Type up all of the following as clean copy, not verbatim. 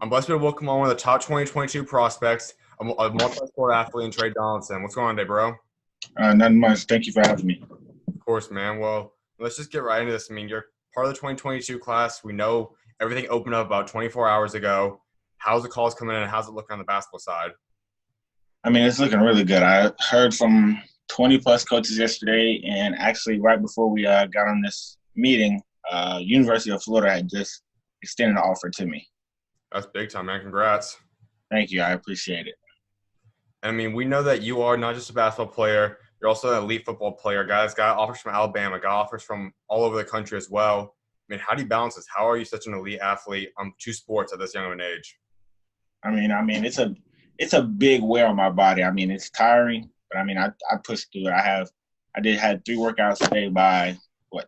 I'm blessed to welcome on one of the top 2022 prospects, a multi-sport athlete in Tre Donaldson. What's going on today, bro? Not much. Thank you for having me. Of course, man. Well, let's just get right into this. I mean, you're part of the 2022 class. We know everything opened up about 24 hours ago. How's the calls coming in, and how's it looking on the basketball side? I mean, it's looking really good. I heard from 20 plus coaches yesterday, and actually, right before we got on this meeting, University of Florida had just extended an offer to me. That's big time, man. Congrats. Thank you. I appreciate it. I mean, we know that you are not just a basketball player, you're also an elite football player. Guys got offers from Alabama, got offers from all over the country as well. I mean, how do you balance this? How are you such an elite athlete on two sports at this young of an age? I mean, it's a big wear on my body. I mean, it's tiring, but I pushed through it. Had 3 workouts today by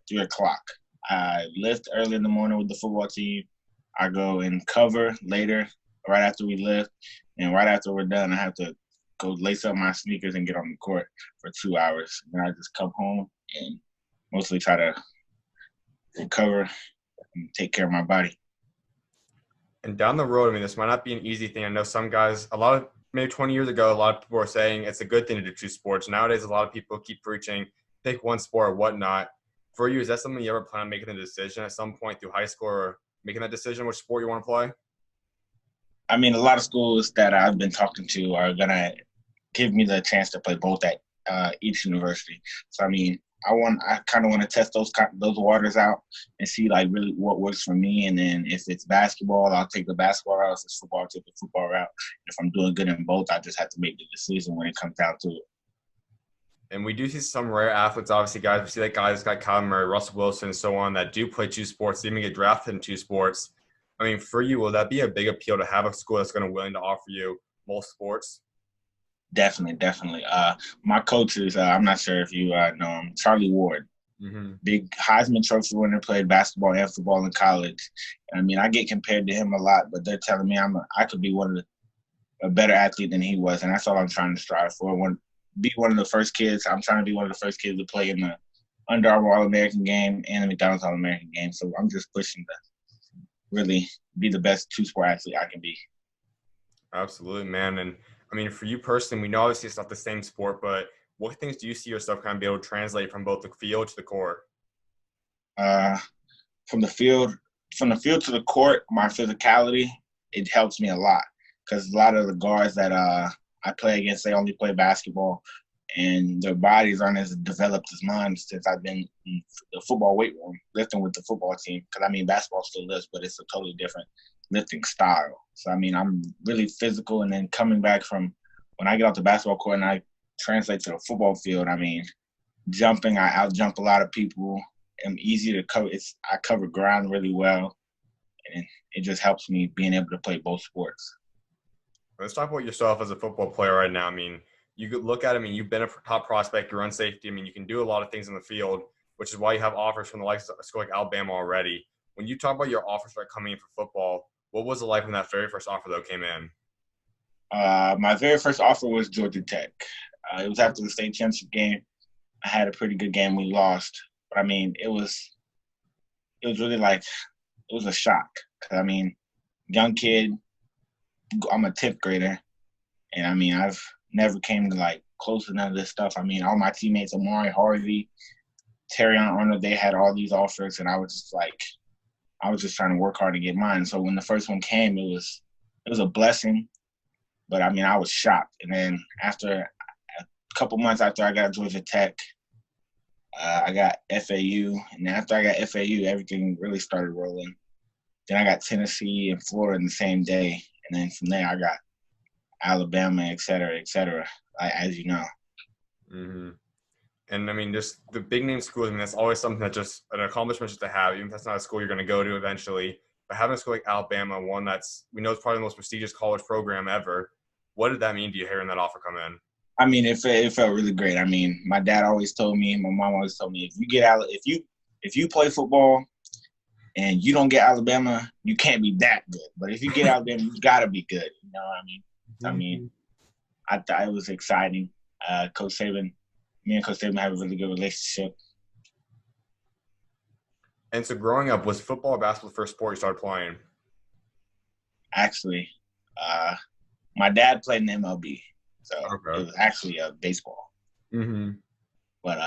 3 o'clock. I lift early in the morning with the football team. I go and cover later, right after we lift, and right after we're done, I have to go lace up my sneakers and get on the court for 2 hours. Then I just come home and mostly try to recover and take care of my body. And down the road, I mean, this might not be an easy thing. I know some guys, maybe 20 years ago, a lot of people were saying it's a good thing to do two sports. Nowadays, a lot of people keep preaching, pick one sport or whatnot. For you, is that something you ever plan on making a decision at some point through high school or making that decision which sport you want to play? I mean, a lot of schools that I've been talking to are going to give me the chance to play both at each university. So, I mean, I kind of want to test those waters out and see like really what works for me. And then if it's basketball, I'll take the basketball route. If it's football, I'll take the football route. If I'm doing good in both, I just have to make the decision when it comes down to it. And we do see some rare athletes, obviously, guys. We see that guys like Kyler Murray, Russell Wilson, and so on that do play two sports, they even get drafted in two sports. I mean, for you, will that be a big appeal to have a school that's going to willing to offer you both sports? Definitely, definitely. My coach is, I'm not sure if you know him, Charlie Ward. Mm-hmm. Big Heisman Trophy winner, played basketball and football in college. I mean, I get compared to him a lot, but they're telling me I could be a better athlete than he was, and that's all I'm trying to strive for. Be one of the first kids. I'm trying to be one of the first kids to play in the Under Armour All-American game and the McDonald's All-American game. So I'm just pushing to really be the best two-sport athlete I can be. Absolutely, man. And I mean, for you personally, we know obviously it's not the same sport, but what things do you see yourself kind of be able to translate from both the field to the court? Uh, from the field to the court, my physicality, it helps me a lot because a lot of the guards that I play against, they only play basketball, and their bodies aren't as developed as mine since I've been in the football weight room lifting with the football team. Because I mean, basketball still lifts, but it's a totally different lifting style. So I mean, I'm really physical, and then coming back from when I get off the basketball court and I translate to the football field, I mean, jumping, I out jump a lot of people. I'm easy to cover. I cover ground really well, and it just helps me being able to play both sports. Let's talk about yourself as a football player right now. I mean, you could look at it, I mean, you've been a top prospect, you run safety. I mean, you can do a lot of things in the field, which is why you have offers from the likes of a school like Alabama already. When you talk about your offers that are coming in for football, what was it like when that very first offer, though, came in? My very first offer was Georgia Tech. It was after the state championship game. I had a pretty good game. We lost, but I mean, it was really like it was a shock. Cause I mean, young kid. I'm a 10th grader, and I mean, I've never came to like close to none of this stuff. I mean, all my teammates, Amari Harvey, Terry Arnold, they had all these offers, and I was just trying to work hard to get mine. So when the first one came, it was a blessing, but I mean, I was shocked. And then after a couple months after I got Georgia Tech, I got FAU, and after I got FAU, everything really started rolling. Then I got Tennessee and Florida in the same day. And then from there, I got Alabama, et cetera, as you know. Mm-hmm. And, I mean, just the big-name schools, I mean, that's always something that just an accomplishment just to have, even if that's not a school you're going to go to eventually. But having a school like Alabama, one that's we know is probably the most prestigious college program ever, what did that mean to you hearing that offer come in? I mean, it felt really great. I mean, my dad always told me, my mom always told me, if you play football and you don't get Alabama, you can't be that good. But if you get Alabama, you gotta be good. You know what I mean? Mm-hmm. I mean, I thought it was exciting. Me and Coach Saban have a really good relationship. And so growing up, was football or basketball the first sport you started playing? Actually, uh, my dad played in MLB, so it Okay. was actually a baseball. Mm-hmm. But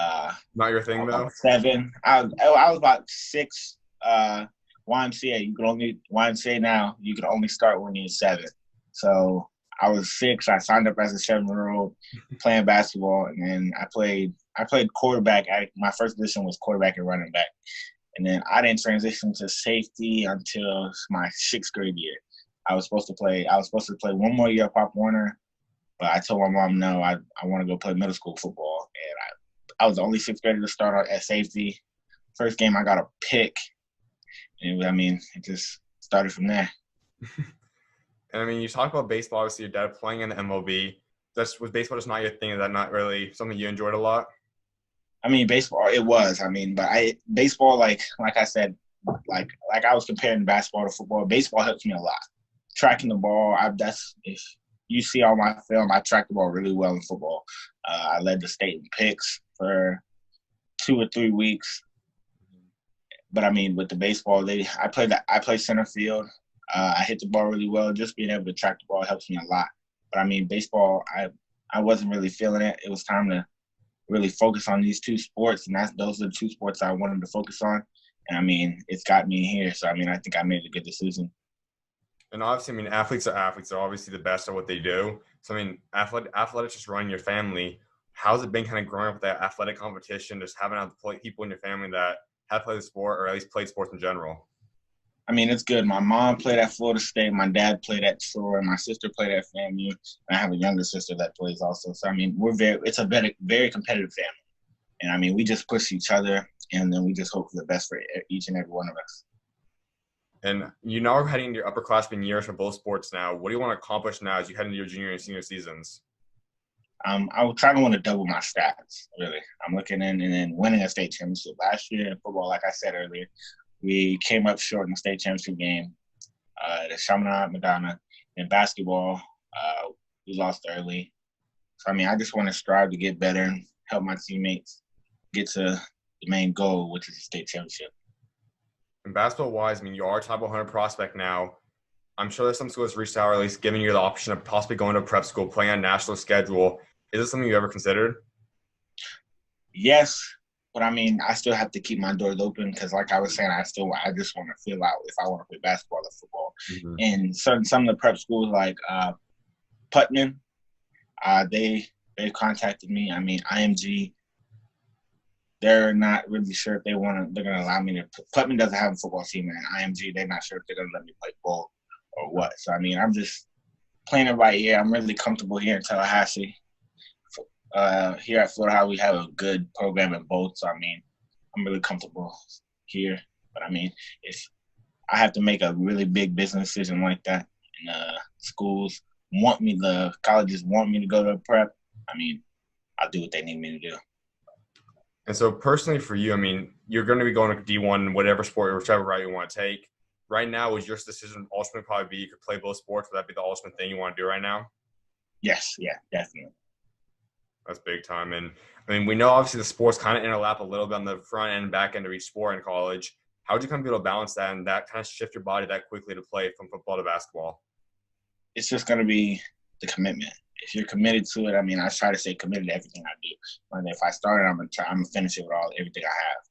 Not your I thing was about though. 7. I was about 6. YMCA, you could only YMCA now. You could only start when you're 7. So I was 6. I signed up as a 7-year-old playing basketball, and then I played. I played quarterback. My first position was quarterback and running back, and then I didn't transition to safety until my 6th grade year. I was supposed to play. I was supposed to play one more year at Pop Warner, but I told my mom no. I want to go play middle school football, and I was the only 6th grader to start out at safety. First game, I got a pick, and I mean, it just started from there. And I mean, you talk about baseball. Obviously, your dad playing in the MLB. Was baseball just not your thing? Is that not really something you enjoyed a lot? I mean, baseball, it was. I mean, but baseball, like I said, like I was comparing basketball to football. Baseball helps me a lot. Tracking the ball, that's if you see all my film, I tracked the ball really well in football. I led the state in picks for 2 or 3 weeks. But I mean, with the baseball, I play center field. I hit the ball really well. Just being able to track the ball helps me a lot. But I mean, baseball, I wasn't really feeling it. It was time to really focus on these 2 sports, and those are the 2 sports I wanted to focus on. And I mean, it's got me here. So I mean, I think I made a good decision. And obviously, I mean, athletes are athletes. They're obviously the best at what they do. So, I mean, athletics just running your family. How's it been kind of growing up with that athletic competition, just having people in your family that have played the sport or at least played sports in general? I mean, it's good. My mom played at Florida State. My dad played at Shore. My sister played at FAMU. And I have a younger sister that plays also. So I mean, it's a very, very competitive family. And I mean, we just push each other, and then we just hope for the best for each and every one of us. And you now are heading into your upperclassmen years for both sports now. What do you want to accomplish now as you head into your junior and senior seasons? I would try to want to double my stats, really. I'm looking in and then winning a state championship. Last year in football, like I said earlier, we came up short in the state championship game. The Chaminade Madonna. In basketball, we lost early. So, I mean, I just want to strive to get better and help my teammates get to the main goal, which is the state championship. And basketball wise, I mean, you are a top 100 prospect now. I'm sure there's some schools reached out or at least giving you the option of possibly going to a prep school, playing on a national schedule. Is this something you ever considered? Yes, but I mean, I still have to keep my doors open because, like I was saying, I just want to feel out if I want to play basketball or football. Mm-hmm. And some of the prep schools like Putnam, they contacted me. I mean, IMG, they're not really sure if they're gonna allow me to. Putnam doesn't have a football team, and IMG, they're not sure if they're gonna let me play ball or what. So I mean, I'm just playing it right here. I'm really comfortable here in Tallahassee. Here at Florida, we have a good program in both. So I mean, I'm really comfortable here. But I mean, if I have to make a really big business decision like that, and the colleges want me to go to prep, I mean, I'll do what they need me to do. And so personally for you, I mean, you're going to be going to D1, whatever sport or whichever route you want to take. Right now, would your decision ultimately probably be you could play both sports? Would that be the ultimate thing you want to do right now? Yes, yeah, definitely. That's big time. And I mean, we know obviously the sports kind of interlap a little bit on the front end and back end of each sport in college. How would you kind of be able to balance that and that kind of shift your body that quickly to play from football to basketball? It's just going to be the commitment. If you're committed to it, I mean, I try to stay committed to everything I do. And if I started, I'm gonna finish it with everything I have.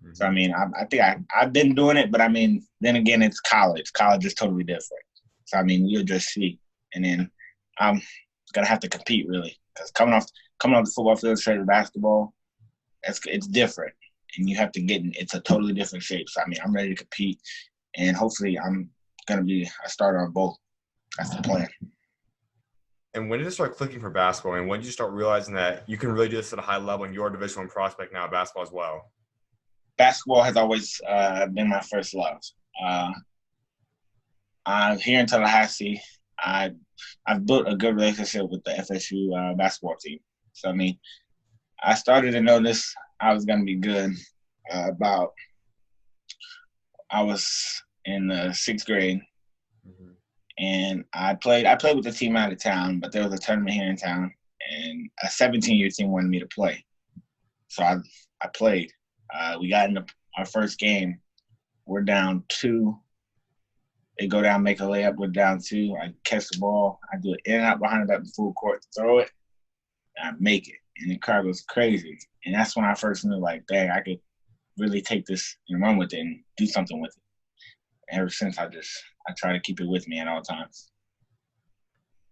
Mm-hmm. So I mean, I think I've been doing it, but I mean, then again, it's college. College is totally different. So I mean, you'll just see, and then I'm gonna have to compete really because coming off the football field straight to basketball, it's different, and you have to get in. It's a totally different shape. So I mean, I'm ready to compete, and hopefully, I'm gonna be a starter on both. That's the plan. And when did it start clicking for basketball? And when did you start realizing that you can really do this at a high level and you're a Division I prospect now, basketball as well? Basketball has always been my first love. I'm here in Tallahassee. I've built a good relationship with the FSU basketball team. So, I mean, I started to notice I was going to be good I was in the 6th grade. Mm-hmm. And I played with the team out of town, but there was a tournament here in town, and a 17-year team wanted me to play. So I played. We got into our first game. We're down 2. They go down, make a layup, go down two. I catch the ball. I do it in and out behind the back, full court, throw it, and I make it. And the crowd goes crazy. And that's when I first knew, like, dang, I could really take this and run with it and do something with it. Ever since, I try to keep it with me at all times.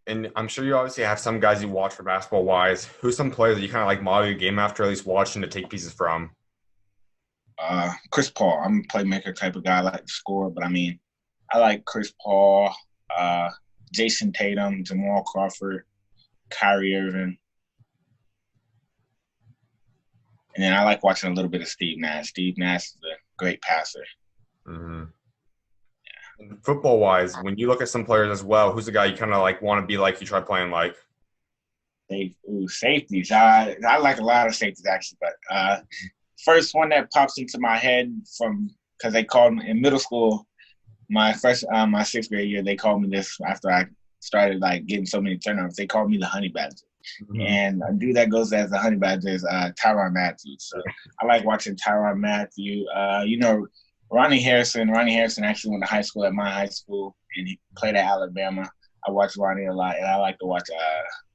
And I'm sure you obviously have some guys you watch for basketball wise. Who's some players that you kind of like model your game after, at least watching to take pieces from? Chris Paul. I'm a playmaker type of guy. I like to score, but I mean, I like Chris Paul, uh, Jason Tatum, Jamal Crawford, Kyrie Irving, and then I like watching a little bit of Steve Nash. Steve Nash is a great passer. Mm-hmm. Football wise, when you look at some players as well, who's the guy you kind of like want to be like, you try playing like? Safeties. I like a lot of safeties actually, but first one that pops into my head from because they called me in middle school. My sixth grade year, they called me this after I started like getting so many turnovers. They called me the Honey Badger, and a dude that goes as the Honey Badger is Tyrann Mathieu. So I like watching Tyrann Mathieu. Ronnie Harrison. Ronnie Harrison actually went to high school at my high school, and he played at Alabama. I watch Ronnie a lot, and I like to watch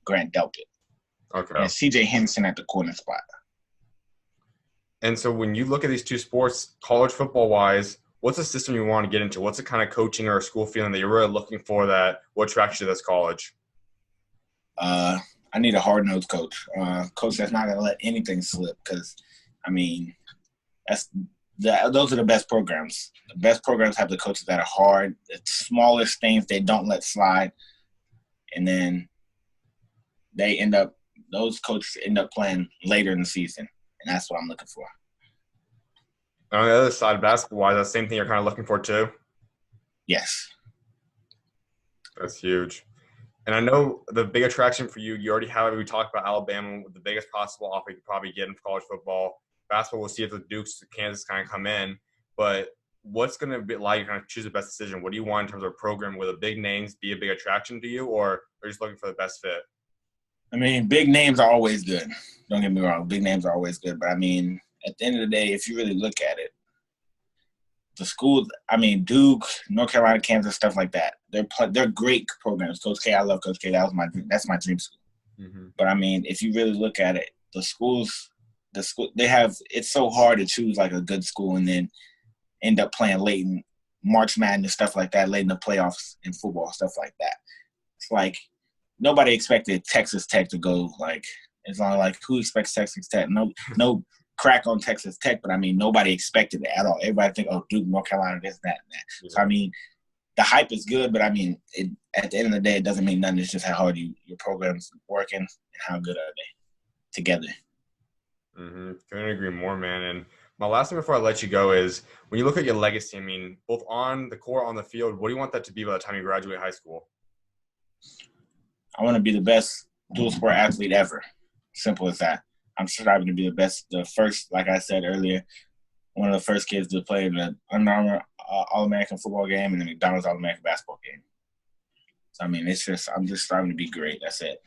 Grant Delpit. Okay. And C.J. Henderson at the corner spot. And so when you look at these two sports, college football wise, what's the system you want to get into? What's the kind of coaching or school feeling that you're really looking for that what attracts you to this college? I need a hard-nosed coach. Coach that's not going to let anything slip because, I mean, those are the best programs. The best programs have the coaches that are hard, the smallest things they don't let slide, and then those coaches end up playing later in the season, and that's what I'm looking for. And on the other side, basketball-wise, that's the same thing you're kind of looking for too? Yes. That's huge. And I know the big attraction for you already have it. We talked about Alabama with the biggest possible offer you could probably get in college football. Basketball, we'll see if the Dukes, Kansas kind of come in. But what's going to allow you to kind of choose the best decision? What do you want in terms of a program where the big names be a big attraction to you, or are you just looking for the best fit? I mean, big names are always good. Don't get me wrong. Big names are always good. But, I mean, at the end of the day, if you really look at it, the schools, I mean, Duke, North Carolina, Kansas, stuff like that. They're great programs. Coach K, I love Coach K. That's my dream school. Mm-hmm. But I mean, if you really look at it, the school they have. It's so hard to choose like a good school and then end up playing late in March Madness, stuff like that, late in the playoffs in football, stuff like that. It's like nobody expected Texas Tech to go like. It's not like who expects Texas Tech? No crack on Texas Tech, but I mean, nobody expected it at all. Everybody think, oh, Duke, North Carolina, this, that, and that. Yeah. So, I mean, the hype is good, but I mean, at the end of the day, it doesn't mean nothing. It's just how hard your program's working and how good are they together. Mm-hmm. Couldn't agree more, man. And my last thing before I let you go is when you look at your legacy, I mean, both on the court, on the field, what do you want that to be by the time you graduate high school? I want to be the best dual sport athlete ever. Simple as that. I'm striving to be the first, like I said earlier, one of the first kids to play in the Under Armour All-American football game and the McDonald's All-American basketball game. So, I mean, I'm just striving to be great. That's it.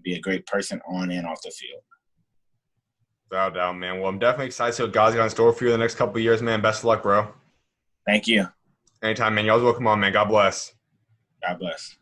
Be a great person on and off the field. Without doubt, man. Well, I'm definitely excited to see what God's got in store for you the next couple of years, man. Best of luck, bro. Thank you. Anytime, man. You always welcome on, man. God bless. God bless.